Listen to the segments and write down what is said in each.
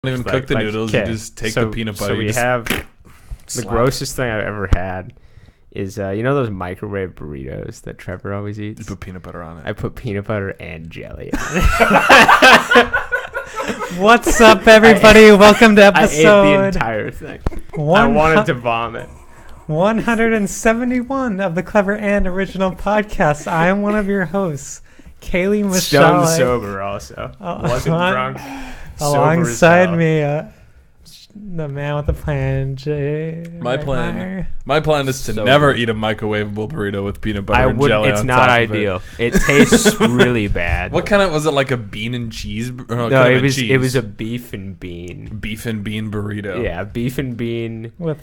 don't even cook the noodles. You just take the peanut butter. So we have the grossest thing I've ever had is those microwave burritos that Trevor always eats. You put peanut butter on it. I put peanut butter and jelly on it. What's up, everybody? Welcome to episode. I ate the entire thing. I wanted to vomit. 171 of the Clever and Original Podcast. I am one of your hosts, Kayley Misialek. Stone sober also. Wasn't drunk. Alongside me, the man with the plan, Jayden Reinhart. My plan is to never eat a microwavable burrito with peanut butter and jelly It's on not top ideal. of It tastes really bad. What kind of was it? Like a bean and cheese? No, it was a beef and bean. Beef and bean burrito. Yeah, beef and bean with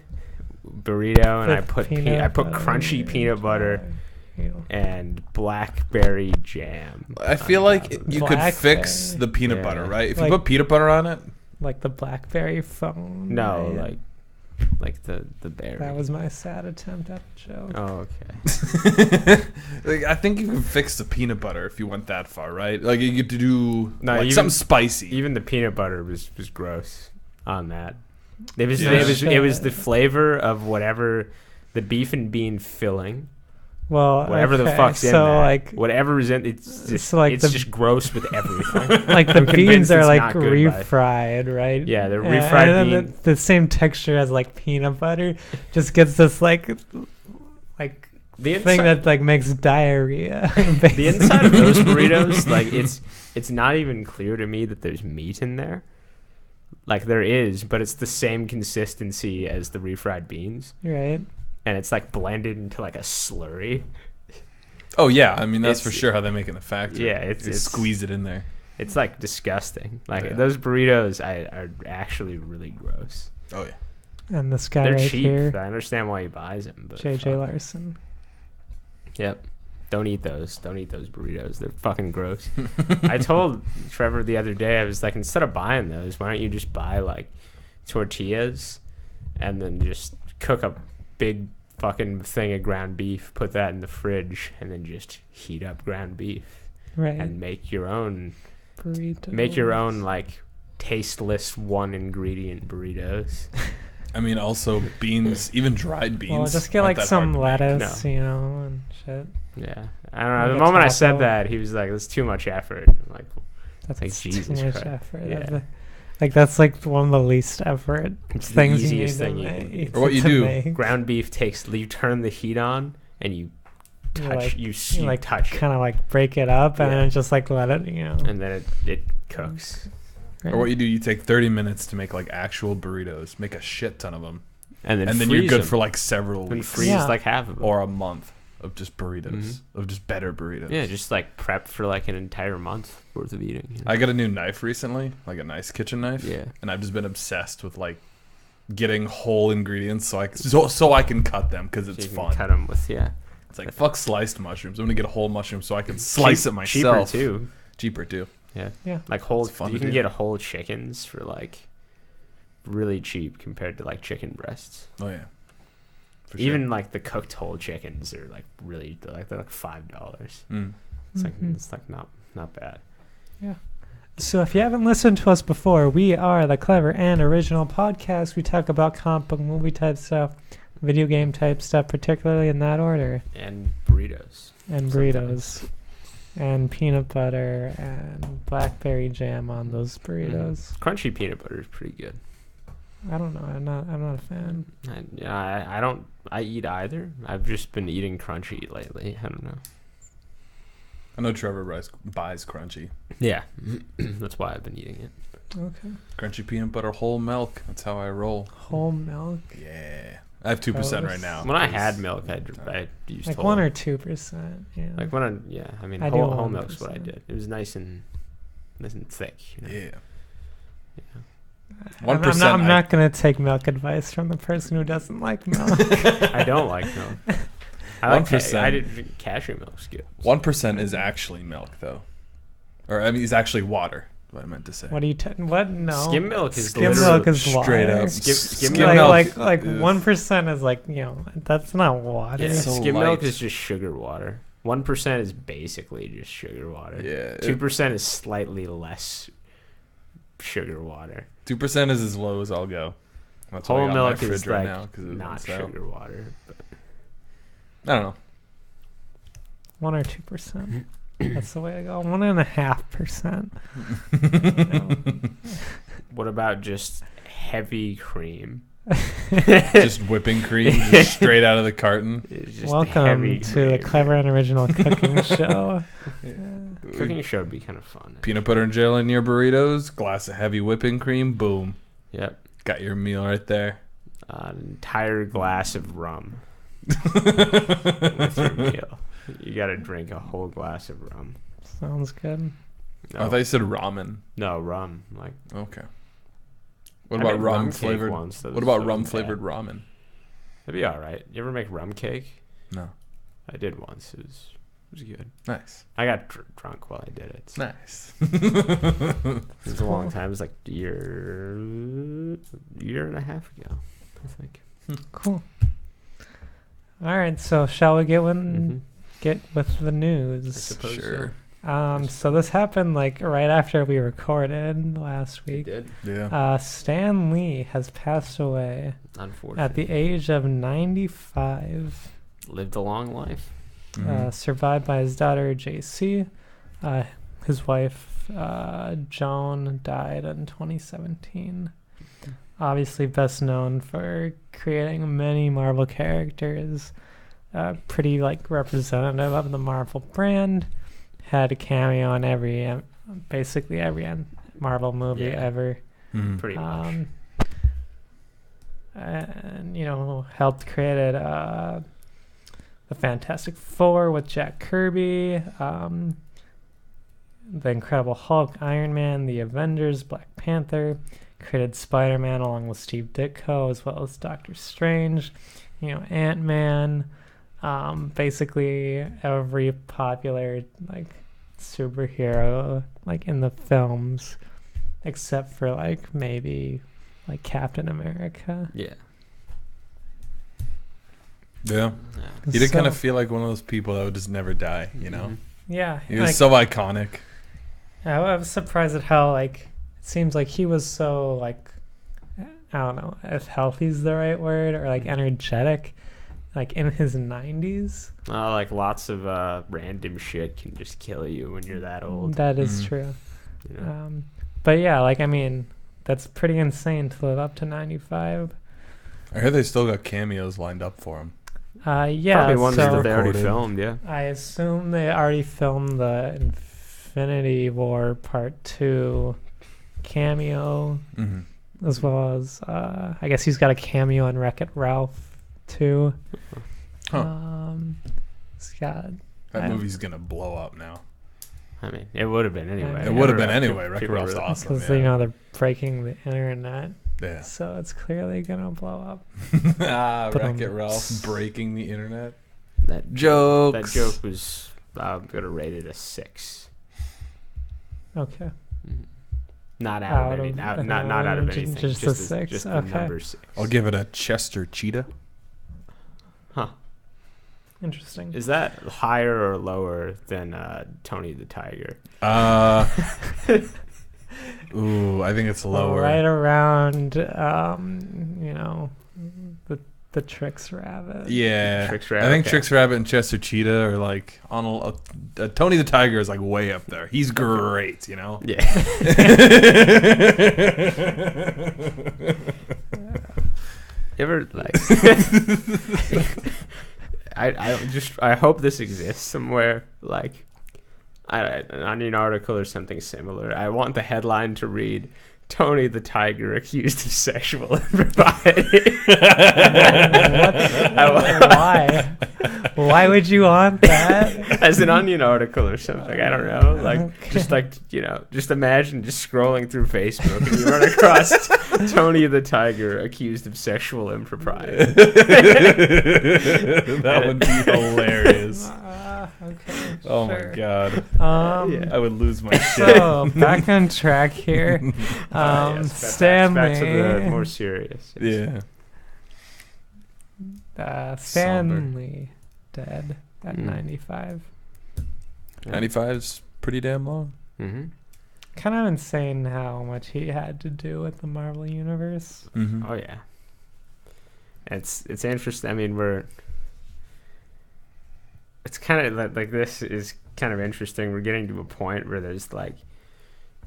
burrito, and I put butter, crunchy peanut butter and blackberry jam. I feel like you could fix the peanut butter, right? If you put peanut butter on it. Like the blackberry phone. No, right? like the berry. That was my sad attempt at a joke. Oh, okay. I think you can fix the peanut butter if you went that far, right? Like you get to do something spicy. Even the peanut butter was gross on that. It was the flavor of whatever the beef and bean filling. Well, whatever the fuck's in there, like whatever is in it's just gross with everything. Like the beans are like refried, right? Yeah, they're refried and beans. The same texture as like peanut butter just gets this like the thing that like makes diarrhea. The inside of those burritos, like it's not even clear to me that there's meat in there. Like there is, but it's the same consistency as the refried beans. Right. And it's like blended into like a slurry. Oh yeah, I mean that's for sure how they make it in the factory. Yeah, it's squeeze it in there. It's like disgusting. Like those burritos are actually really gross. Oh yeah. And this guy They're right cheap. here, I understand why he buys them, but JJ Larson. Yep. Don't eat those. Don't eat those burritos. They're fucking gross. I told Trevor the other day, I was like, instead of buying those, why don't you just buy like tortillas and then just cook a big fucking thing of ground beef, put that in the fridge, and then just heat up ground beef. Right. And make your own burritos. Make your own like tasteless one ingredient burritos. I mean, also beans, even dried beans. Well, just get like some lettuce, and shit. Yeah, I don't know. The moment I said that, he was like, "That's too much effort." I'm like, that's like too Jesus much Christ. effort. Yeah. That's like one of the least effort it's things the easiest you thing need you can eat. Or what you do. Make. Ground beef you turn the heat on and you touch touch it. Kind of like break it up and then just like let it, and then it cooks. Right. Or what you do, you take 30 minutes to make like actual burritos, make a shit ton of them, and then you're good them. for like several and weeks. freeze like half of them. Or a month of just burritos, of just better burritos. Yeah, just like prep for like an entire month worth of eating. I got a new knife recently, like a nice kitchen knife. Yeah. And I've just been obsessed with like getting whole ingredients so I can cut them because it's fun. Cut them with It's like fuck sliced mushrooms. I'm gonna get a whole mushroom so I can slice it myself. Cheaper too. Yeah. Yeah. Like you can get whole chickens for like really cheap compared to like chicken breasts. Oh yeah. For Even sure. like the cooked whole chickens are like really they're like $5. It's like not bad. Yeah. So if you haven't listened to us before, we are the Clever and Original Podcast. We talk about comic book movie type stuff, video game type stuff, particularly in that order. And burritos. And burritos. And peanut butter and blackberry jam on those burritos. Crunchy peanut butter is pretty good. I don't know. I'm not a fan. I eat either. I've just been eating crunchy lately. I don't know. I know Trevor buys crunchy. Yeah. That's why I've been eating it. Okay. Crunchy peanut butter, whole milk. That's how I roll. Whole milk? Yeah. I have 2% right now. When I had milk, I used like whole. 1 or 2%. Yeah. Like I mean, whole milk's what I did. It was nice and thick. Yeah. 1%. I'm not going to take milk advice from the person who doesn't like milk. I don't like milk. I like 1%. I didn't cashew milk's good. 1% is actually milk, though. Or I mean, it's actually water. What I meant to say. What are you? What? No. Skim milk is straight water. up. Skim milk. Like 1% is like that's not water. Yeah, skim milk is just sugar water. 1% is basically just sugar water. Yeah. 2% is slightly less sugar water. 2% is as low as I'll go. That's Whole why I got my milk fridge is right like now, 'cause it was on not sale. sugar water. But I don't know. 1 or 2%. That's the way to go. 1.5%. what about just heavy cream? Just whipping cream, just straight out of the carton. It's just Welcome heavy to the cream. Clever and Original Cooking Show. Cooking show would be kind of fun. Peanut butter and jelly in your burritos, glass of heavy whipping cream, boom. Yep. Got your meal right there. An entire glass of rum with your meal. You got to drink a whole glass of rum. Sounds good. No, I thought you said ramen. no rum. Like Okay. What I about made rum cake flavored? once, that What was- about that rum wasn't flavored bad. ramen? That'd be all right. You ever make rum cake? No. I did once. It was good. Nice. I got drunk while I did it. So Nice. it was a long time. It was like a year and a half ago, I think. Cool. All right, so shall we get Mhm. with the I news? suppose Sure. So this happened like right after we recorded last so. week. Did Yeah. Stan Lee has passed away unfortunately at the age of 95. lived a long life. Mhm. Survived by his daughter JC. His wife Joan died in 2017. Obviously best known for creating many Marvel characters. Pretty like representative of the Marvel brand. Had a cameo in basically every Marvel movie Yeah. ever. Mhm. Pretty much. And helped create the Fantastic Four with Jack Kirby, the Incredible Hulk, Iron Man, the Avengers, Black Panther, created Spider-Man along with Steve Ditko, as well as Doctor Strange, Ant-Man, basically every popular like superhero like in the films, except for like maybe like Captain America. Yeah. Yeah. He did kind of feel like one of those people that would just never die, you know? Mhm. Yeah, He was so iconic. I was surprised at how like it seems like he was so like I don't know if healthy is the right word or like energetic, like in his 90s. Like lots of random shit can just kill you when you're that old. That is Mhm. true. You know? But yeah, like I mean, that's pretty insane to live up to 95. I heard they still got cameos lined up for him. Yeah, Probably ones so that they already Recorded. filmed. Yeah. I assume they already filmed the Infinity War Part 2 cameo, Mm-hmm. as well as I guess he's got a cameo in Wreck-It Ralph too. Huh. He's got That movie's gonna blow up now. I mean, it would have been anyway. It would have been People- anyway. Wreck-It people Ralph's really- awesome. because Yeah. they're breaking the internet, Yeah. so it's clearly gonna blow up. Wreck-It Ba-dum. Ralph breaking the internet. That Jokes. That joke was. I'm gonna rate it a 6. Okay. Mhm. Not out, of any. Not out of anything. Just a 6. Just Okay. the number 6. I'll give it a Chester Cheetah. Huh? Interesting. Is that higher or lower than Tony the Tiger? Ooh, I think it's lower. Right around, the Trix Rabbit. Yeah. Trix I Rabbit, think okay. Trix Rabbit and Chester Cheetah are like on Tony the Tiger is like way up there. He's great, you know. Yeah. You ever like? I hope this exists somewhere. Like, an Onion article or something similar. I want the headline to read: Tony the Tiger accused of sexual impropriety. Why? Why would you want that? As an Onion article or something. I don't know. Like, just just imagine just scrolling through Facebook and you run across Tony the Tiger accused of sexual impropriety. That would be hilarious. Okay. Oh sure. my god. Yeah. I would lose my shit. So back on track here. Stanley. Back to the more serious. Yeah. Stanley dead at Mm. 95. 95's pretty damn long. Mm-hmm. kind of insane how much he had to do with the Marvel universe. Mm-hmm. Oh yeah. It's interesting. I mean, it's kind of like this is kind of interesting. We're getting to a point where there's like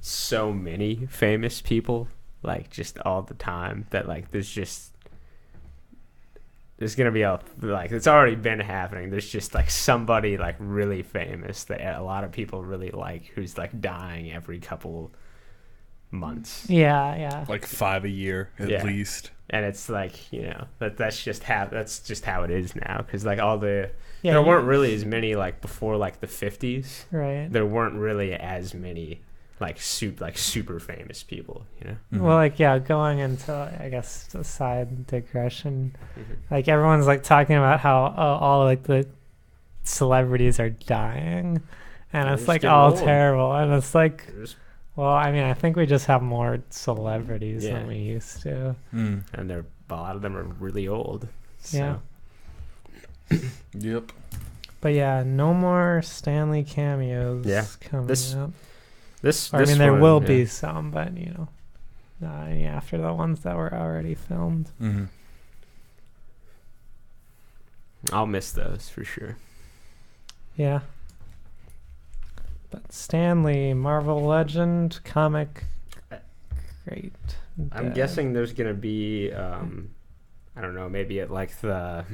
so many famous people, like just all the time, that like there's gonna be like it's already been happening. There's just like somebody like really famous that a lot of people really like, who's like dying every couple months. Yeah. Like 5 a year at least. And it's like, you know, that's just how it is now, because like Yeah, there weren't really as many like before like the 50s. Right. There weren't really as many like super famous people, you know. Mm-hmm. Well, like, yeah, going into, I guess, a side digression, like everyone's like talking about how all like the celebrities are dying, and They're it's just like getting all old. terrible, and it's like, There's- well, I mean, I think we just have more celebrities Yeah. than we used to. Mm. and a lot of them are really old. So. Yeah. Yep. But yeah, no more Stanley cameos coming This- up. This, Or, I this mean, there one, will yeah. be some, but you know, not any after the ones that were already filmed. Mm-hmm. I'll miss those for sure. Yeah. But Stanley, Marvel Legend, comic, great. I'm dead. guessing there's gonna be, I don't know, maybe at like the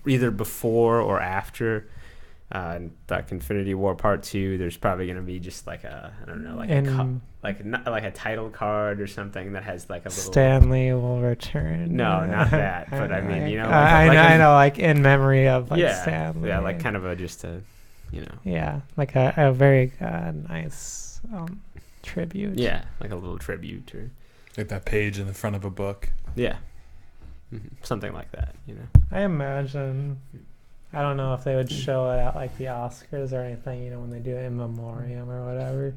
either before or after like Infinity War Part 2. There's probably gonna be just like a, I don't know, like like a title card or something that has like a little. Stanley will return. No, not that. But I mean, you know, I know, like in memory of like yeah, Stanley. yeah, like kind of just a, you know. Yeah, like a very nice tribute. Yeah, like a little tribute or. Like that page in the front of a book. Yeah. Something like that, you know. I imagine. I don't know if they would show it at like the Oscars or anything, you know, when they do In Memoriam or whatever.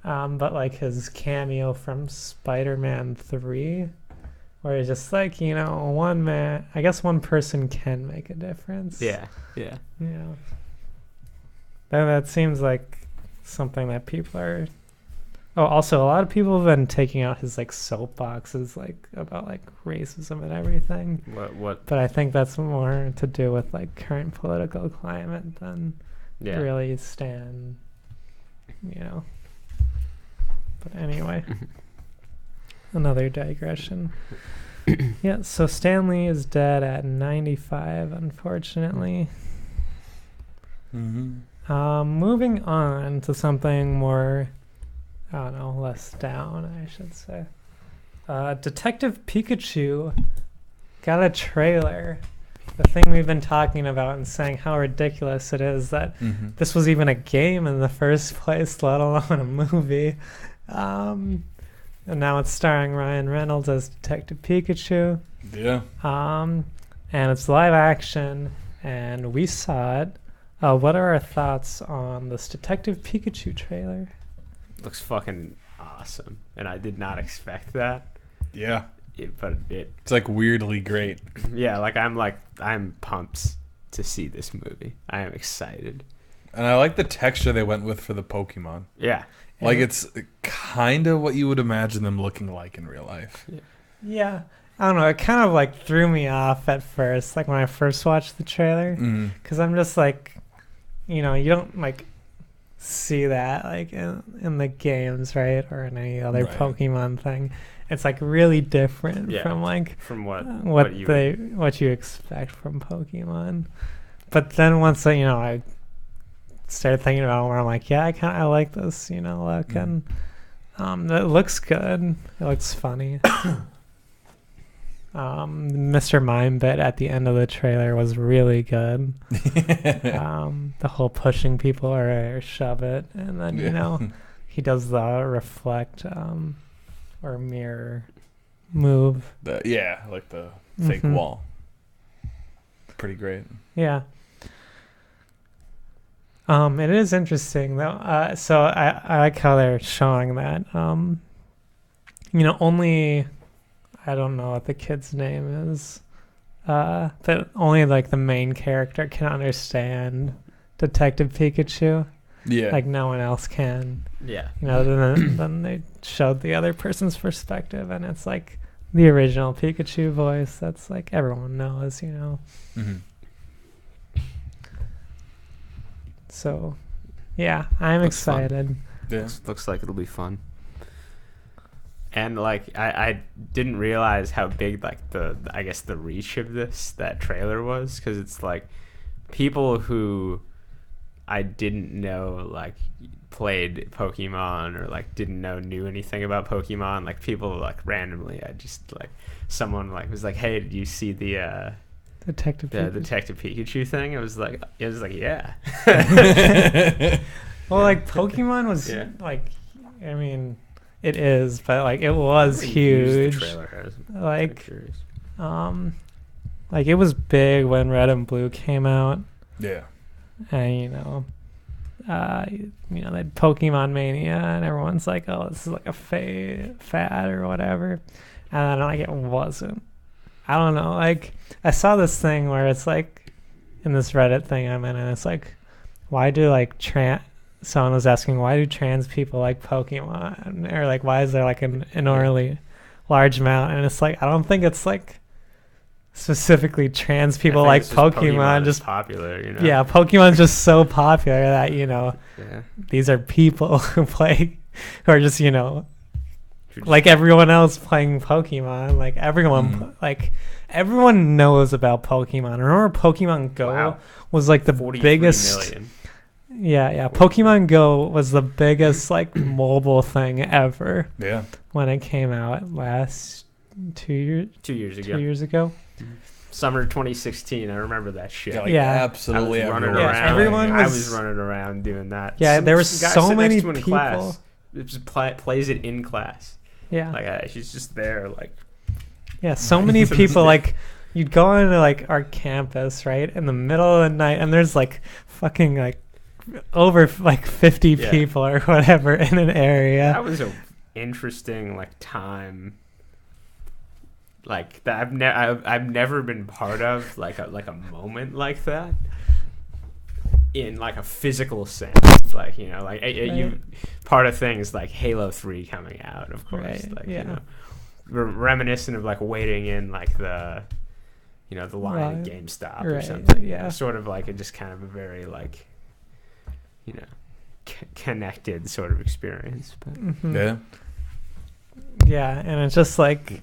But like his cameo from Spider-Man 3, where he's just like, you know, one man, I guess one person can make a difference. Yeah. Yeah. That seems like something that people are. Oh, also, a lot of people have been taking out his like soapboxes, like about like racism and everything. What? But I think that's more to do with like current political climate than really Stan, you know. But anyway, another digression. Yeah, so Stanley is dead at 95, unfortunately. Mm-hmm. Moving on to something more, I don't know, less down, I should say. Detective Pikachu got a trailer. The thing we've been talking about and saying how ridiculous it is that this was even a game in the first place, let alone a movie. And now it's starring Ryan Reynolds as Detective Pikachu. Yeah. And it's live action, and we saw it. What are our thoughts on this Detective Pikachu trailer? Looks fucking awesome, and I did not expect that. Yeah. It's It's like weirdly great. yeah, I'm pumped to see this movie. I am excited. And I like the texture they went with for the Pokemon. Yeah. Like it's kind of what you would imagine them looking like in real life. Yeah. I don't know. It kind of like threw me off at first, like when I first watched the trailer, because I'm just like, you know, you don't like see that like in the games, right, or in any other Pokemon thing. It's like really different from like from what you expect from Pokemon. But then once I started thinking about it, where I'm like, yeah, I like this, you know, look, and it looks good. It looks funny. Mr. Mime bit at the end of the trailer was really good. The whole pushing people or shove it, and then you know he does the reflect or mirror move. Like the fake wall. Pretty great. Yeah. It is interesting though. So I like how they're showing that. You know, only I don't know what the kid's name is. That only like the main character can understand Detective Pikachu. Yeah. Like no one else can. Yeah. You know, then they showed the other person's perspective, and it's like the original Pikachu voice. That's like everyone knows, you know. Mm-hmm. So, yeah, I'm Looks fun. excited. Yeah. Looks like it'll be fun. And like I didn't realize how big like the reach of that trailer was, because it's like people who I didn't know like played Pokemon or like knew anything about Pokemon, like people like randomly, I just like someone like was like, hey, did you see the Detective Pikachu. Detective Pikachu thing? It was like yeah. Well, like Pokemon was Yeah. like, I mean, it is, but like it was I haven't used the huge. trailer as- I'm Like, curious. like it was big when Red and Blue came out, Yeah. and you know, that Pokemon Mania, and everyone's like, oh, this is like a fad or whatever, and then like it wasn't. I don't know. Like I saw this thing where it's like in this Reddit thing I'm in, and it's like, why do like someone was asking, why do trans people like Pokemon, or like why is there like an enormously large amount? And it's like, I don't think it's like specifically trans people like it's just Pokemon, is just popular, you know. yeah, Pokemon's just so popular that, you know, Yeah. these are people who are just, you know, Who just- like everyone else playing Pokemon. Like everyone, like everyone knows about Pokemon. Remember Pokemon Go Wow. was like the 43 biggest. million. Yeah. Pokemon Go was the biggest like mobile thing ever Yeah. when it came out last 2 years. 2 years ago. 2 years ago. Summer 2016. I remember that shit. Yeah, like Yeah. absolutely I was running everyone. Yeah, around. everyone I was- was running around doing that. Yeah, there was some guy so sitting many next to in people. class. It just plays it in class. Yeah. Like she's just there. Like Yeah, so many people, like, you'd go into, like, our campus, right, in the middle of the night, and there's, like, fucking, like, over, like, 50 Yeah. people or whatever in an area. that was a interesting like time. Like that I've never been part of like a moment like that in like a physical sense. Like, you know, like you part of things like Halo 3 coming out, of course. Right, Like, yeah. you know, reminiscent of like waiting in like the, you know, the line at Right. GameStop or Right, something. You yeah. know, sort of like a just kind of a very like, you know, connected sort of experience. But Mhm. Yeah. Yeah, and it's just like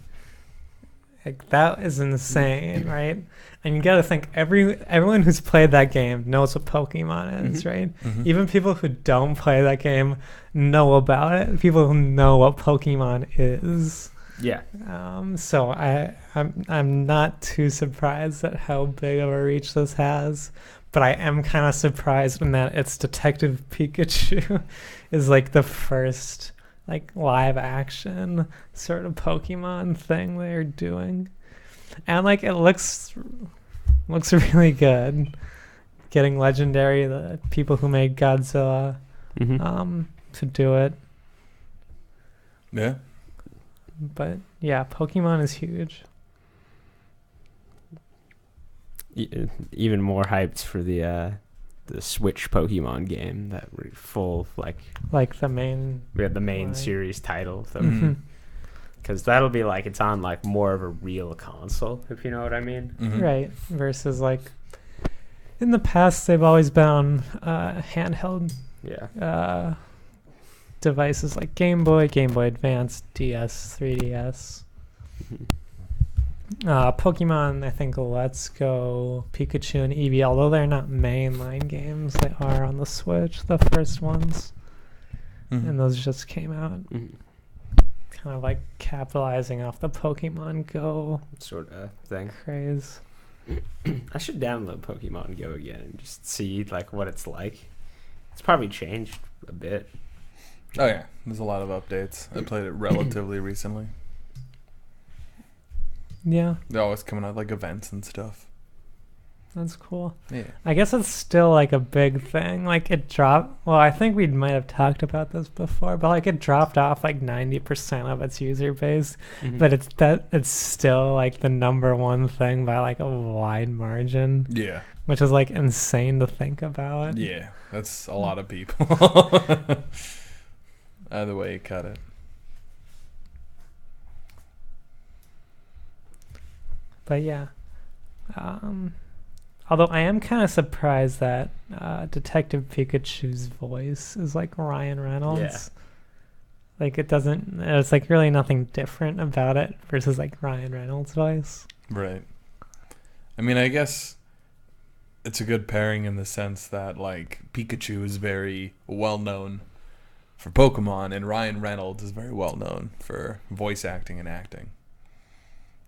that is insane, right? And you got to think everyone who's played that game knows what Pokemon is, Mhm. right? Mhm. Even people who don't play that game know about it. People who know what Pokemon is. yeah, So I'm not too surprised at how big of a reach this has, but I am kind of surprised in that it's Detective Pikachu is like the first like live action sort of Pokemon thing they're doing, and like it looks really good. Getting Legendary, the people who made Godzilla, to do it. Yeah. But yeah, Pokemon is huge. even more hyped for the Switch Pokemon game that we're full like Like the main. we had the main Right. series title Mhm. because that'll be like it's on like more of a real console, if you know what I mean. Mhm. Right. Versus like in the past they've always been on handheld Yeah. devices like Game Boy, Game Boy Advance, DS, 3DS. Pokemon, I think Let's Go, Pikachu, and Eevee, although they're not mainline games, they are on the Switch, the first ones. Mhm. And those just came out. Mhm. Kind of like capitalizing off the Pokemon Go Sort of thing. craze. I should download Pokemon Go again and just see like what it's like. It's probably changed a bit. Oh yeah, there's a lot of updates. I played it relatively recently. Yeah, They're always coming out like events and stuff. that's cool. Yeah. I guess it's still like a big thing. Like it dropped. Well, I think we might have talked about this before, but like it dropped off like 90% of its user base. Mhm. But it's still like the number one thing by like a wide margin, Yeah. which is like insane to think about. Yeah. That's a lot of people. Either way you cut it. But yeah. Although I am kind of surprised that Detective Pikachu's voice is like Ryan Reynolds. Yeah. Like it's like really nothing different about it versus like Ryan Reynolds' voice. Right. I mean, I guess it's a good pairing in the sense that like Pikachu is very well known for Pokemon and Ryan Reynolds is very well known for voice acting and acting.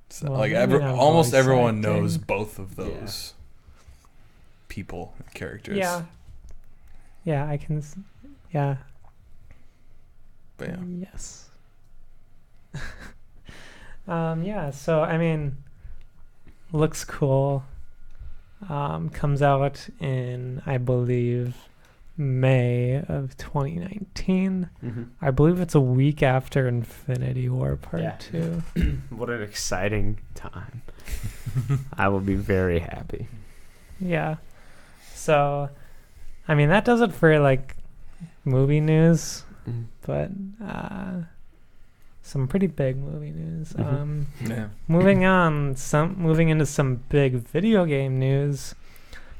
So Well, like maybe not almost voice everyone acting. knows both of those people and characters. Yeah. Yeah, I can. Yeah. But yeah. Yes. Yeah. So I mean, looks cool. Comes out in, I believe, May of 2019. Mm-hmm. I believe it's a week after Infinity War Part 2. What an exciting time. I will be very happy. Yeah. So, I mean, that does it for like movie news, but some pretty big movie news. Yeah. Moving into some big video game news.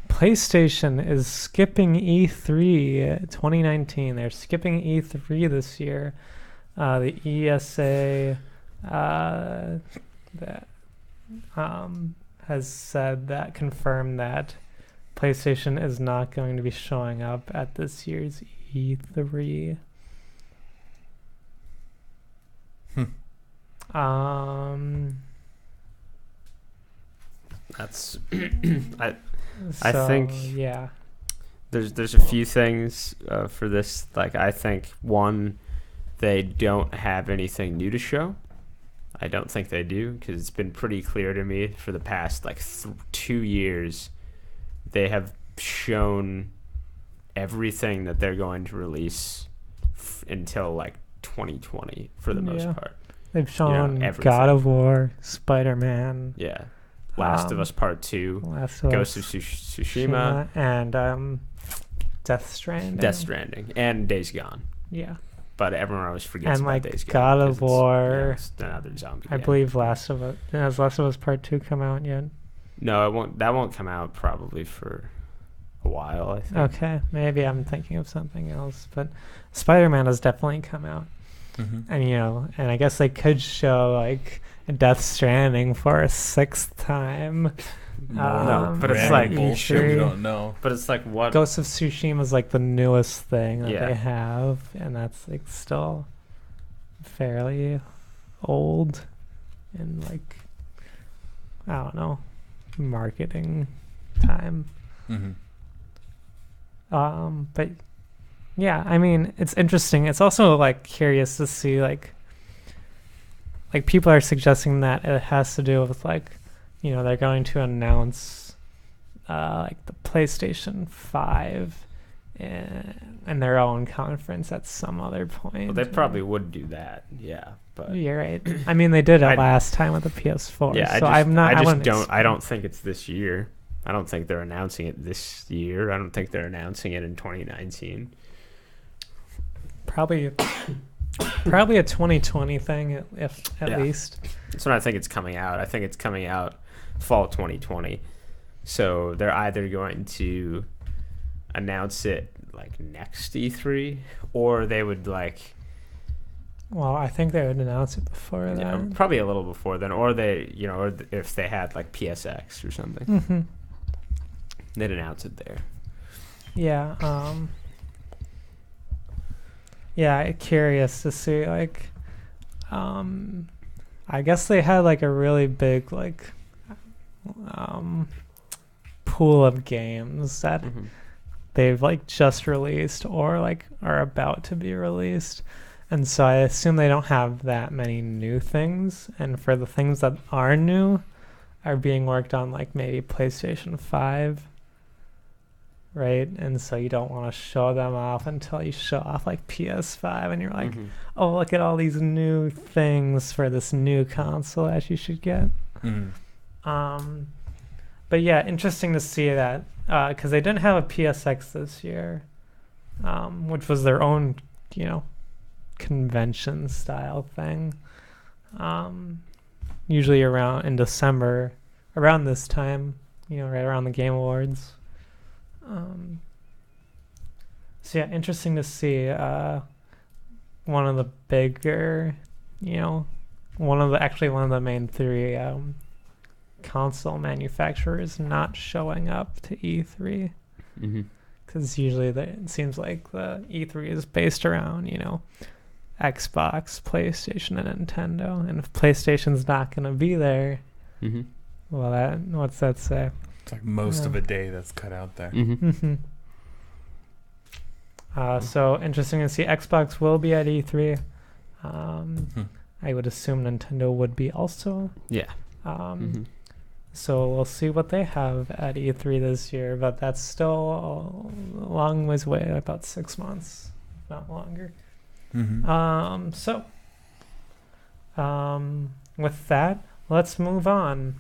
PlayStation is skipping E3 2019. They're skipping E3 this year. The ESA that has said that, confirmed that PlayStation is not going to be showing up at this year's E3. That's I think yeah. there's a few things for this. Like, I think one, they don't have anything new to show. I don't think they do, because it's been pretty clear to me for the past like 2 years they have shown everything that they're going to release until like 2020 for the most part. They've shown everything. God of War, Spider-Man, Yeah. Last of Us Part 2, Last of Ghost Us, of Tsushima, and Death Stranding. and Days Gone. Yeah. But everyone always forgets And about like Days Gone. God of 'cause War. it's another zombie I game. believe Last of Us. Has Last of Us Part 2 come out yet? No, it won't. That won't come out probably for a while, I think. Okay, maybe I'm thinking of something else, but Spider-Man has definitely come out. Mm-hmm. And I guess they could show like Death Stranding for a 6th time. No, but it's Random like bullshit we E3. don't know. But it's like what? Ghost of Tsushima is like the newest thing that Yeah. they have, and that's like still fairly old in like, I don't know, marketing time. Mm-hmm. But yeah, I mean, it's interesting. It's also like curious to see like people are suggesting that it has to do with like, they're going to announce like the PlayStation 5 in their own conference at some other point. Well, they probably would do that. Yeah, but You're right. I mean, they did it I- last time with the PS4. yeah, so I wouldn't don't think it's this year. I don't think they're announcing it this year. I don't think they're announcing it in 2019. Probably a 2020 thing, if at Yeah. least. That's when I think it's coming out. I think it's coming out fall 2020. So they're either going to announce it like next E3, or they would like, Well, I think they would announce it before that. probably a little before then, or they, or if they had like PSX or something, Hmm. they'd announce it there. Yeah. Yeah, curious to see like, I guess they had like a really big like, pool of games that they've like just released or like are about to be released, and so I assume they don't have that many new things, and for the things that are new are being worked on like maybe PlayStation 5, right? And so you don't want to show them off until you show off like PS5 and you're like, oh, look at all these new things for this new console that you should get. Mm-hmm. But yeah, interesting to see that because they didn't have a PSX this year. which was their own, convention style thing. Usually around in December, around this time, right around the Game Awards. So yeah, interesting to see one of the bigger, one of the main three console manufacturers not showing up to E3. Because usually it seems like the E3 is based around, Xbox, PlayStation, and Nintendo. And if PlayStation's not going to be there, well, what's that say? It's like most of a day that's cut out there. So interesting to see. Xbox will be at E3. I would assume Nintendo would be also. Yeah. So we'll see what they have at E3 this year, but that's still a long ways away, about 6 months, not longer. With that, let's move on.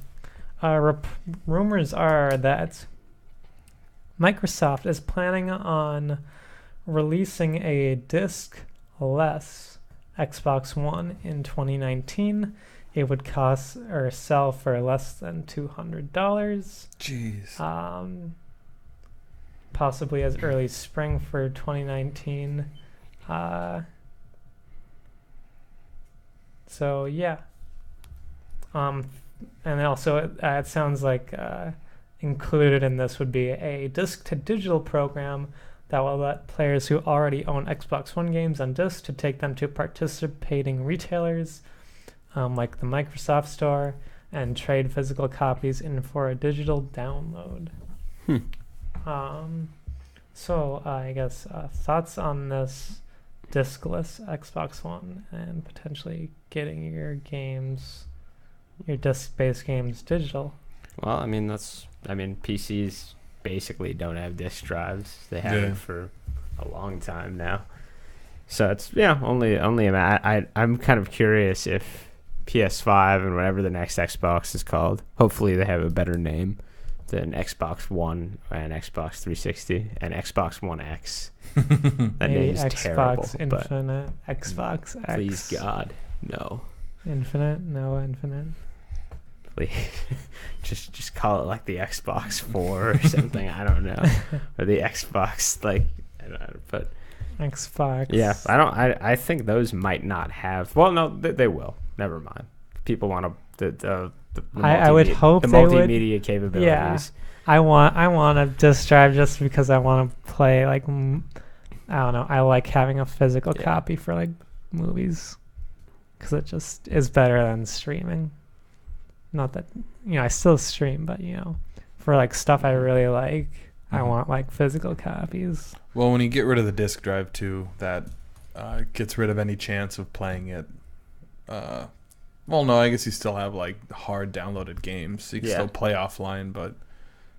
Rumors are that Microsoft is planning on releasing a disc-less Xbox One in 2019. It would cost or sell for less than $200. Jeez. Possibly as early spring for 2019. So yeah. And also it sounds like included in this would be a disc-to-digital program that will let players who already own Xbox One games on disc to take them to participating retailers like the Microsoft Store and trade physical copies in for a digital download. So I guess thoughts on this discless Xbox One and potentially getting your disc-based games digital. Well, PCs basically don't have disk drives. They haven't for a long time now. So it's I'm kind of curious if PS5 and whatever the next Xbox is called, hopefully they have a better name than Xbox One and Xbox 360 and Xbox One X. That name is terrible. Xbox Infinite, Xbox X. Please God, no. Infinite? No, Infinite. Please. just call it like the Xbox 4 or something. I don't know. Or the Xbox, I don't know, but Xbox. Yeah, I think those might not have. Well, no, they will. Never mind. People want the I would hope the they multimedia capabilities. Yeah, I want a disc drive just because I want to play I don't know. I like having a physical copy for movies because it just is better than streaming. Not that I still stream, but for stuff I really like, I want physical copies. Well, when you get rid of the disc drive too, that gets rid of any chance of playing it. Well, no, I guess you still have hard downloaded games, so you can still play offline. But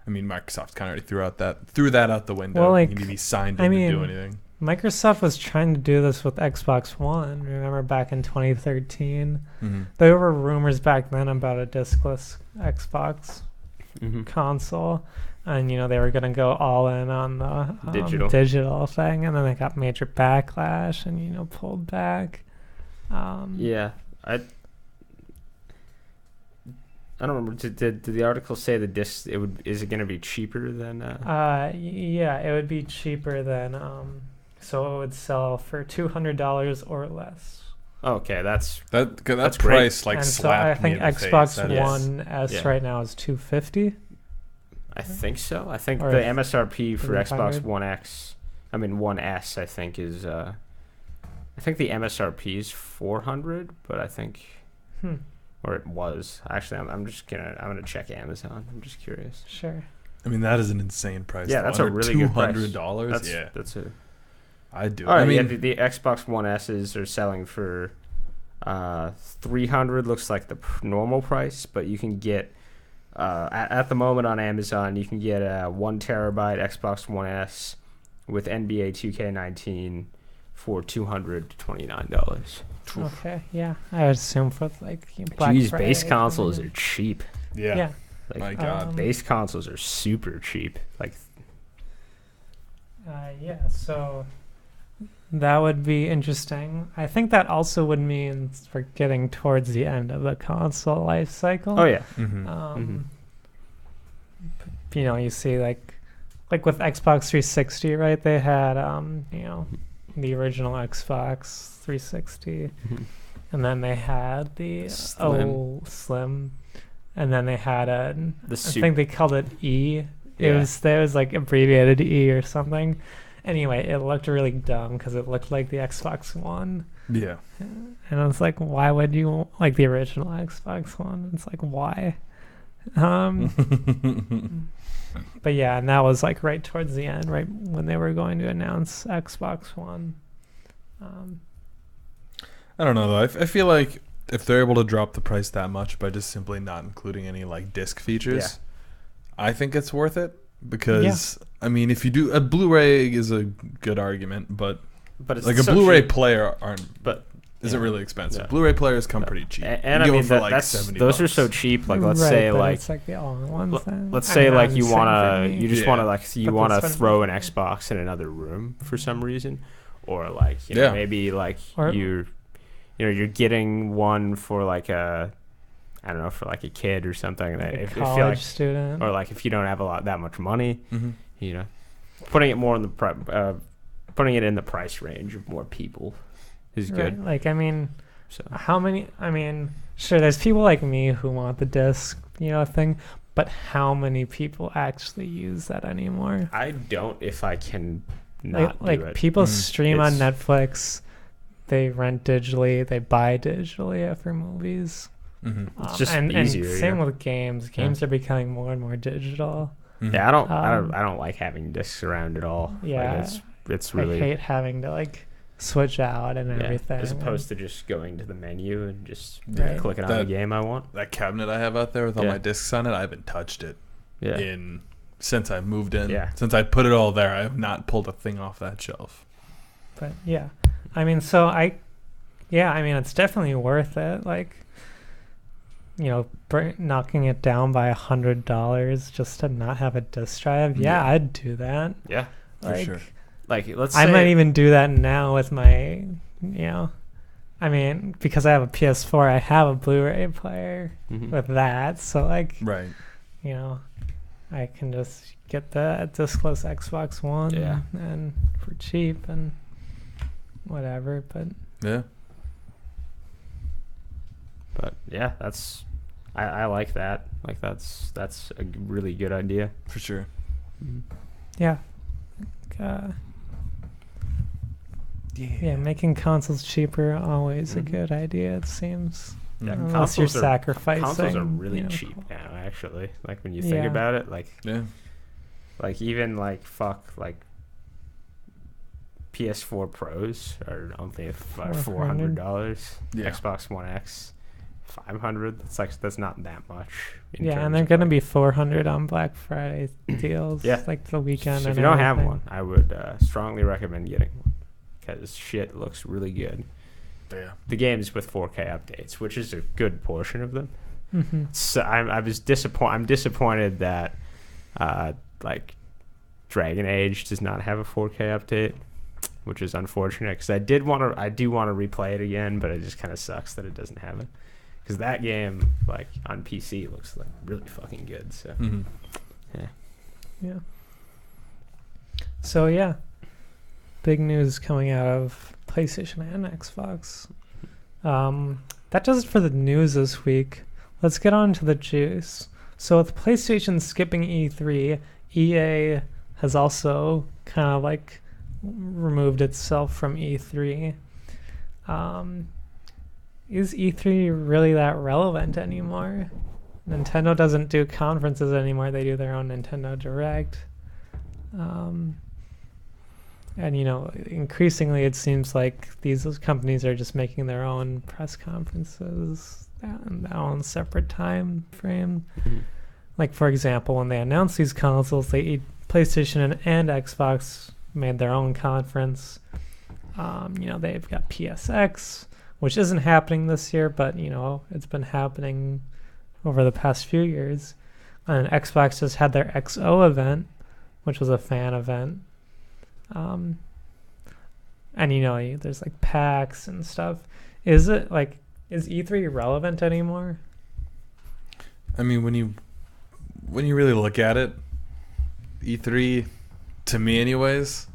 I mean, Microsoft kind of already threw that out the window. Well, you need to be signed in to do anything. Microsoft was trying to do this with Xbox One. Remember back in 2013, there were rumors back then about a discless Xbox console. And, they were going to go all in on the digital thing. And then they got major backlash and, pulled back. I don't remember. Did the article say the disc, is it going to be cheaper than... Yeah, it would be cheaper than... so it would sell for $200 or less. Okay, that's price and slapped so I think me in the Xbox face. One S right now is $250. I think so. I think or the MSRP for 300? Xbox One S, I think is I think the MSRP is $400, but I think or it was. Actually, I'm gonna check Amazon. I'm just curious. Sure. I mean, that is an insane price. Yeah, that's a really good price. $200. Yeah, that's a. I do. Oh, I mean, the Xbox One S's are selling for $300. Looks like the normal price, but you can get at the moment on Amazon, you can get a 1 terabyte Xbox One S with NBA 2K19 for $229. Okay, yeah, I would assume for Black Jeez, Friday, base consoles are cheap. Yeah. Like, my God. Base consoles are super cheap. Yeah, so that would be interesting. I think that also would mean we're getting towards the end of the console life cycle. Oh yeah. Mm-hmm. You know, you see like with Xbox 360, right? They had the original Xbox 360, and then they had the Slim, and then they had I think they called it E. It was like abbreviated E or something. Anyway, it looked really dumb because it looked like the Xbox One. Yeah. And I was like, why would you like the original Xbox One? It's like, why? But yeah, and that was like right towards the end, right when they were going to announce Xbox One. I don't know though. I feel like if they're able to drop the price that much by just simply not including any like disc features, I think it's worth it because I mean, if you do a Blu-ray is a good argument, but it's like a so Blu-ray cheap. player isn't really expensive. Blu-ray players come pretty cheap. And I you mean, for like $70. Those are so cheap. Like, let's Right, say but like it's like the all-in-one thing. let's say like you just want to But throw an that's Xbox in another room for some reason, or like you know, maybe like Or- you're getting one for like a for like a kid or something. like a if you college feel like, student. or like if you don't have that much money, Mm-hmm. you know, putting it more in the putting it in the price range of more people is good. Right. Like, I mean, So how many? I mean, sure, there's people like me who want the disc, thing, but how many people actually use that anymore? I don't if I can not Like do it. people stream on It's- Netflix, they rent digitally, they buy digitally for movies. Mm-hmm. It's just and easier, same yeah. with games. Games are becoming more and more digital. Mm-hmm. Yeah, I Um, don't like having discs around at all. Yeah, like it's really I hate having to like switch out and everything. as opposed to just going to the menu and just Right. clicking on the game I want. That cabinet I have out there with all my discs on it, I haven't touched it since I moved in. Yeah. Since I put it all there, I have not pulled a thing off that shelf. But yeah, I mean, it's definitely worth it. Like, knocking it down by $100 just to not have a disc drive. Yeah, I'd do that. Yeah, For sure. Like let's say I might even do that now with my, I mean, because I have a PS4, I have a Blu-ray player with that. So like, Right. I can just get the discless Xbox One and for cheap and whatever. But Yeah. But yeah, I like that. Like that's a really good idea. For sure. yeah. Yeah, making consoles cheaper always a good idea, it seems. Yeah, Unless you're sacrificing. Consoles are really cheap now, actually. Like when you think Yeah. about it, like Yeah. like even like PS4 Pros are only $400. Yeah. Xbox One X, $500. That's not that much. Yeah, and they're gonna be $400 on Black Friday deals. Yeah. Like the weekend. So if and you don't have everything. one, I would strongly recommend getting one because shit looks really good. Yeah. The games with 4K updates, which is a good portion of them. Mm-hmm. So I'm disappointed that like Dragon Age does not have a 4K update, which is unfortunate because I do want to replay it again, but it just kind of sucks that it doesn't have it because that game like on PC looks like really fucking good. So Yeah. So yeah, big news coming out of PlayStation and Xbox. That does it for the news this week. Let's get on to the juice. So with PlayStation skipping E3, EA has also kind of like removed itself from E3. Is E3 really that relevant anymore? Nintendo doesn't do conferences anymore. They do their own Nintendo Direct. And, increasingly it seems like these companies are just making their own press conferences in their own separate time frame. Mm-hmm. Like, for example, when they announced these consoles, PlayStation and Xbox made their own conference. They've got PSX, which isn't happening this year, but, it's been happening over the past few years. And Xbox just had their XO event, which was a fan event. And there's like PAX and stuff. Is E3 relevant anymore? I mean, when you really look at it, E3, to me anyways,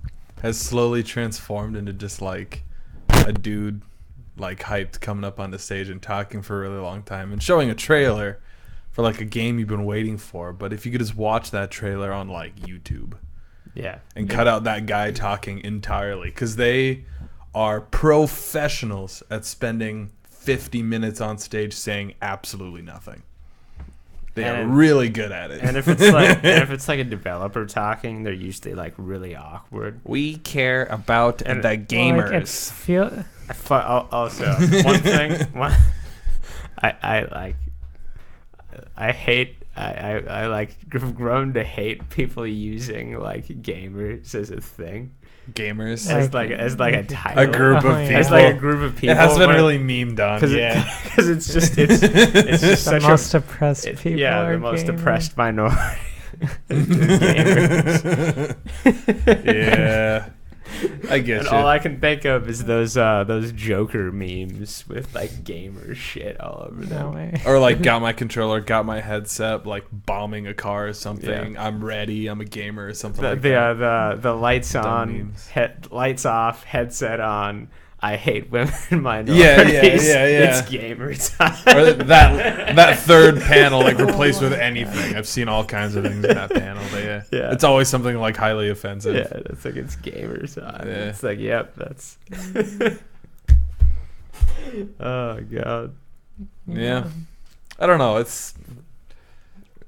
has slowly transformed into just like a dude like hyped coming up on the stage and talking for a really long time and showing a trailer for like a game you've been waiting for. But if you could just watch that trailer on like YouTube, and cut out that guy talking entirely, because they are professionals at spending 50 minutes on stage saying absolutely nothing. They are really good at it. And if it's like a developer talking, they're usually like really awkward. We care about the gamers. Also, one thing, I like grown to hate people using like gamers as a thing. Gamers as like a title. A group of people. As like a group of people. It has been really memed on, because it's just the most depressed people. Yeah, the most depressed minority. Yeah, I guess. And all I can think of is those Joker memes with like gamer shit all over them. No way. Or like, got my controller, got my headset, like bombing a car or something. Yeah. I'm ready. I'm a gamer or something like that. The lights on, lights off, headset on. I hate women minorities. Yeah. It's gamer time. Or that third panel like replaced with anything. I've seen all kinds of things in that panel, but yeah. It's always something like highly offensive. Yeah, it's like it's gamer time. Yeah. It's like, yep, that's. Oh god. Yeah. I don't know. It's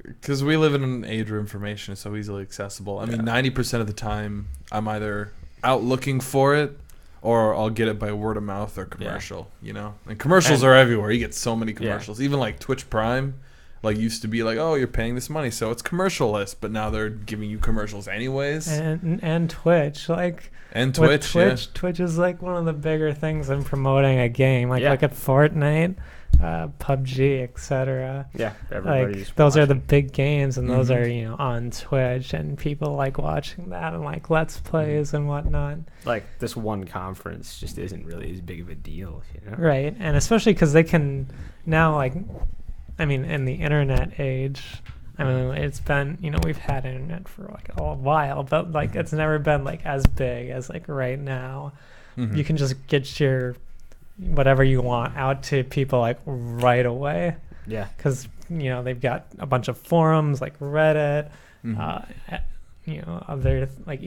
because we live in an age where information is so easily accessible. I mean, 90% of the time, I'm either out looking for it, or I'll get it by word of mouth or commercial, And commercials are everywhere. You get so many commercials. Even like Twitch Prime, like used to be like, oh, you're paying this money, so it's commercial-less. But now they're giving you commercials anyways. And Twitch, Twitch is like one of the bigger things in promoting a game. Like look at Fortnite, PUBG, etc. Yeah, everybody's like those are the big games, and those are on Twitch, and people like watching that and like Let's Plays and whatnot. Like this one conference just isn't really as big of a deal, Right, and especially because they can now in the internet age. It's been, we've had internet for like a while, but like it's never been like as big as like right now. You can just get your whatever you want out to people like right away. Yeah. Because, they've got a bunch of forums like Reddit, other like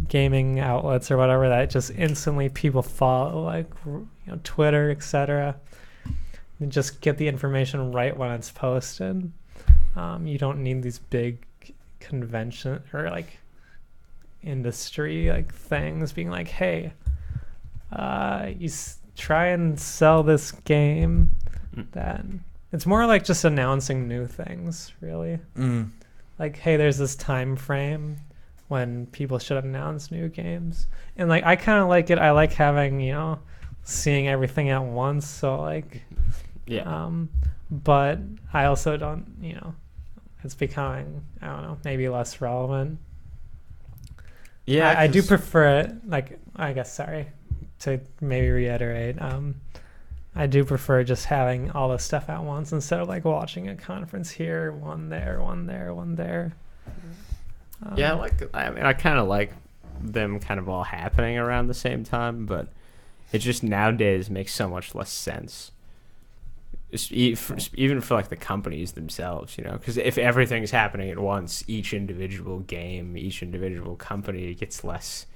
gaming outlets or whatever that just instantly people follow, like, Twitter, etc. And just get the information right when it's posted. You don't need these big convention or like industry like things being like, hey, try and sell this game. That it's more like just announcing new things, really. Like, hey, there's this time frame when people should announce new games, and like I kind of like it. I like having seeing everything at once. So like, but I also don't, it's becoming, I don't know, maybe less relevant. Yeah, I do prefer it. Like, I guess, sorry to maybe reiterate. I do prefer just having all this stuff at once instead of like watching a conference here, one there, one there, one there. I kind of like them kind of all happening around the same time, but it just nowadays makes so much less sense. Even for like the companies themselves, because if everything's happening at once, each individual game, each individual company gets less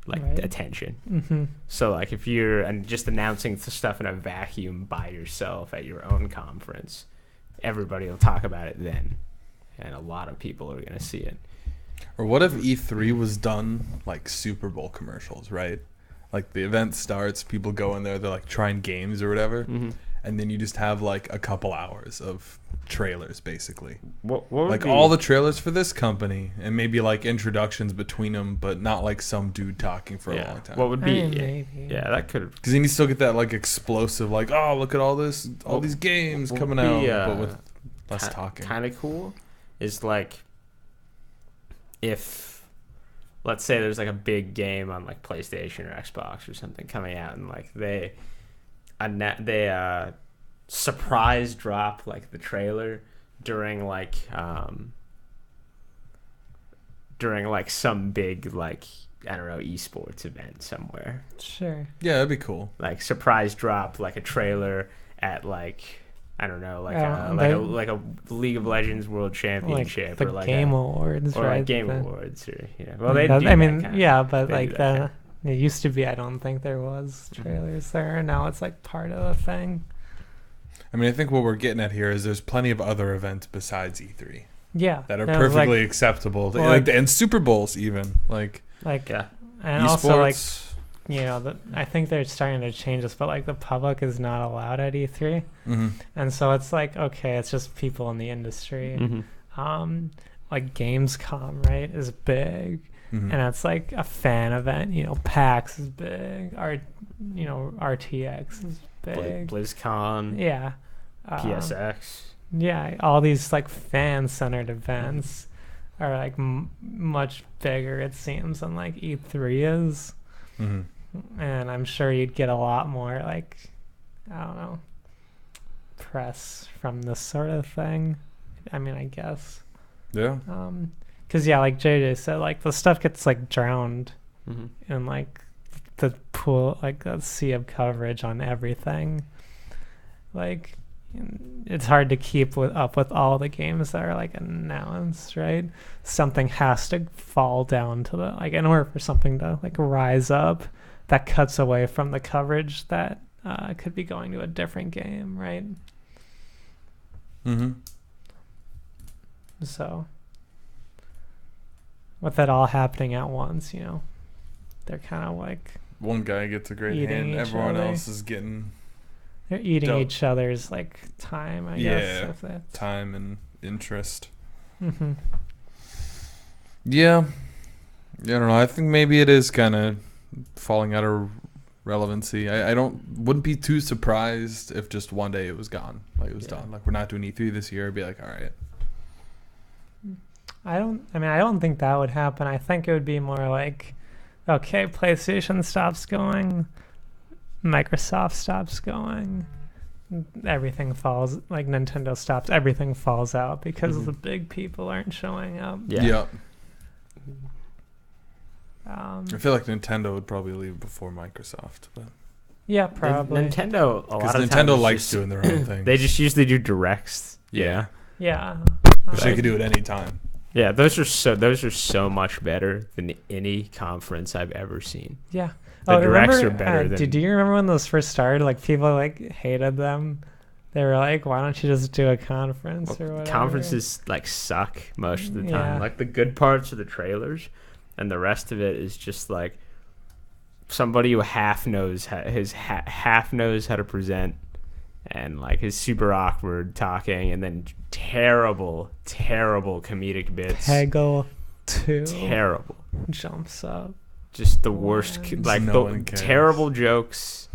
attention. So like if you're just announcing stuff in a vacuum by yourself at your own conference, everybody will talk about it then, and a lot of people are going to see it. Or what if E3 was done like Super Bowl commercials, right? Like the event starts, people go in there, they're like trying games or whatever. And then you just have like a couple hours of trailers, basically. What like all the trailers for this company, and maybe like introductions between them, but not like some dude talking for a long time. What would be? Maybe. Yeah, that could. Because then you still get that like explosive, like, oh, look at all these games coming out, but with less talking. Kind of cool is like if let's say there's like a big game on like PlayStation or Xbox or something coming out, and like they surprise drop like the trailer during like some big like, I don't know, esports event somewhere. Sure. Yeah, that'd be cool. Like surprise drop like a trailer at like, I don't know, like a League of Legends World Championship, like the or like Game Awards, or right? like Game The- Awards, or well, they. I Do mean, that kinda- yeah, but they like do that the it used to be. I don't think there was trailers there. Now it's like part of the thing. I mean, I think what we're getting at here is there's plenty of other events besides E3 Yeah, that are there was, perfectly acceptable, well, like- and Super Bowls even like Yeah. and also like esports. I think they're starting to change this, but like the public is not allowed at E3, Mhm. and so it's like okay, it's just people in the industry. Mm-hmm. Like Gamescom, right, is big, Mhm. and it's like a fan event. PAX is big. RTX is big. BlizzCon, Yeah. PSX. Yeah, all these like fan-centered events are like much bigger, it seems, than like E3 is. Mhm. And I'm sure you'd get a lot more like, I don't know, press from this sort of thing. I mean, I guess. Yeah. Because yeah, like JJ said, like the stuff gets like drowned Mm-hmm. in like the pool, like the sea of coverage on everything. Like it's hard to keep up with all the games that are like announced, right? Something has to fall down to the like in order for something to like rise up that cuts away from the coverage that could be going to a different game, right? Mm-hmm. So with that all happening at once, they're kind of like One guy gets a great Eating hand, each everyone other. else is getting they're eating Dope. each other's like time, I Yeah. guess. If that's, time and interest. mm-hmm. Yeah. I don't know. I think maybe it is kind of falling out of relevancy. I wouldn't be too surprised if just one day it was gone. Like it was done. Like we're not doing E3 this year. I'd be like, all right. I don't think that would happen. I think it would be more like, okay, PlayStation stops going, Microsoft stops going, everything falls, like Nintendo stops, everything falls out because the big people aren't showing up. Yeah. Um, I feel like Nintendo would probably leave before Microsoft, but yeah, probably. Nintendo, a because lot of Nintendo times likes just- doing their own thing. They just usually do directs. Yeah. Yeah. Which they could do at any time. Yeah, those are so much better than any conference I've ever seen. Yeah. The directs remember, are better than. do you remember when those first started? Like people like hated them. They were like, "Why don't you just do a conference or whatever?" Conferences like suck most of the time. Yeah. Like the good parts are the trailers, and the rest of it is just like somebody who half knows how to present, and like is super awkward talking, and then terrible comedic bits. Peggle 2 Terrible. jumps up. Just the worst, What? like No the one cares. terrible jokes,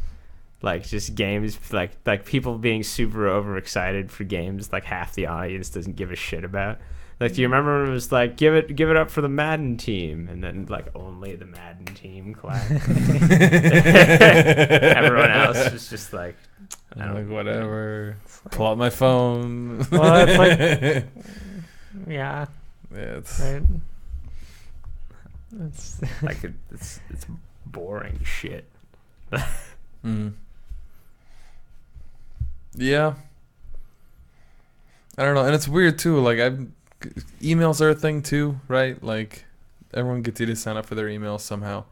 like just games, like people being super overexcited for games, like half the audience doesn't give a shit about. Like, do you remember when it was like, give it up for the Madden team, and then like only the Madden team clapped. Everyone else was just like, I I'm don't like, whatever. like- Pull out my phone. Well, it's like, yeah, Yeah, it's right. It's like it's boring shit. Mm. Yeah. I don't know, and it's weird too. Like emails are a thing too, right? Like everyone gets you to sign up for their emails somehow.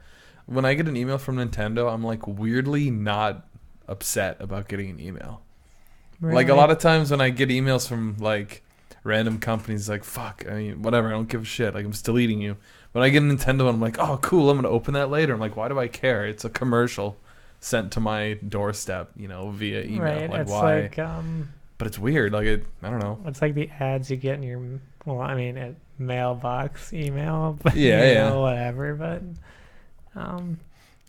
When I get an email from Nintendo, I'm like weirdly not upset about getting an email. Like a lot of times when I get emails from like random companies, like fuck, I mean whatever, I don't give a shit. Like I'm still eating you. When I get a Nintendo, I'm like, oh cool, I'm gonna open that later. I'm like, why do I care? It's a commercial sent to my doorstep, via email. right. Like It's why? like But it's weird. Like I don't know. it's like the ads you get in your at mailbox email, but Yeah. whatever. But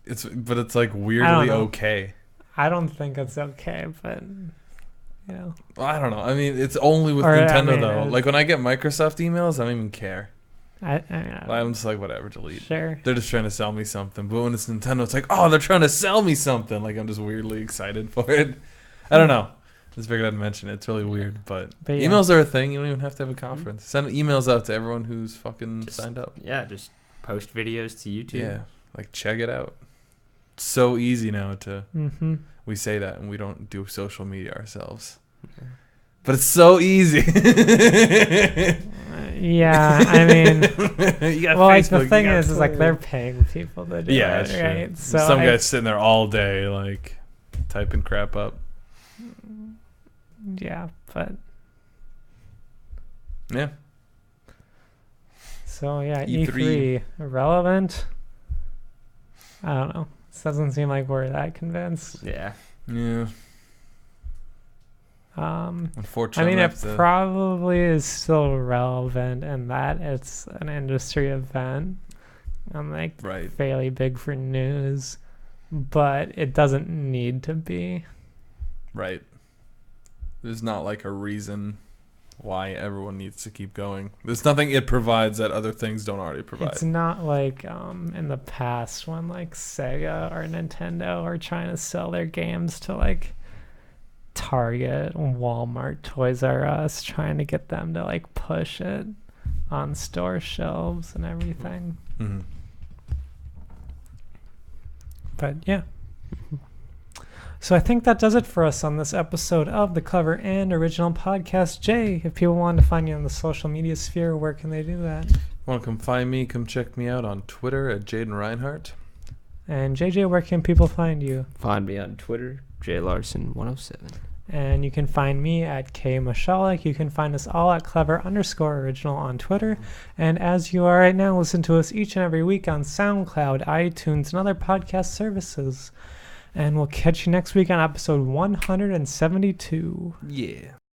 It's like weirdly know. okay. I don't think it's okay. But I don't know. I mean, it's only with Or, I Nintendo mean, though. it's- Like when I get Microsoft emails, I don't even care. I'm just like, whatever, delete. Sure. They're just trying to sell me something. But when it's Nintendo, it's like, oh, they're trying to sell me something. Like, I'm just weirdly excited for it. I don't know. Just figured I'd mention it. It's really weird. But yeah. emails are a thing. You don't even have to have a conference. Send emails out to everyone who's fucking signed up. Yeah, just post videos to YouTube. Yeah. Like, check it out. It's so easy now to... Mm-hmm. We say that and we don't do social media ourselves. Okay. But it's so easy. Yeah, I mean, well, like the thing is like they're Twitter. paying people to do Yeah, it, that's right? true. So some guy's sitting there all day, like typing crap up. Yeah, but Yeah. so yeah, E3. E3 irrelevant. I don't know. This doesn't seem like we're that convinced. Yeah. Yeah. I I Unfortunately, mean, it probably is still relevant in that it's an industry event and like right. fairly big for news, but it doesn't need to be. Right. There's not like a reason why everyone needs to keep going. There's nothing it provides that other things don't already provide. It's not like in the past when like Sega or Nintendo are trying to sell their games to like Target, Walmart, Toys R Us, trying to get them to like push it on store shelves and everything. Mm-hmm. But yeah. So I think that does it for us on this episode of the Clever and Original Podcast. Jay, if people want to find you on the social media sphere, where can they do that? Want to come find me? Come check me out on Twitter at Jayden Reinhart. And JJ, where can people find you? Find me on Twitter, JLarson107. And you can find me at Kayley Misialek. You can find us all at Clever_Original on Twitter. And as you are right now, listen to us each and every week on SoundCloud, iTunes, and other podcast services. And we'll catch you next week on episode 172. Yeah.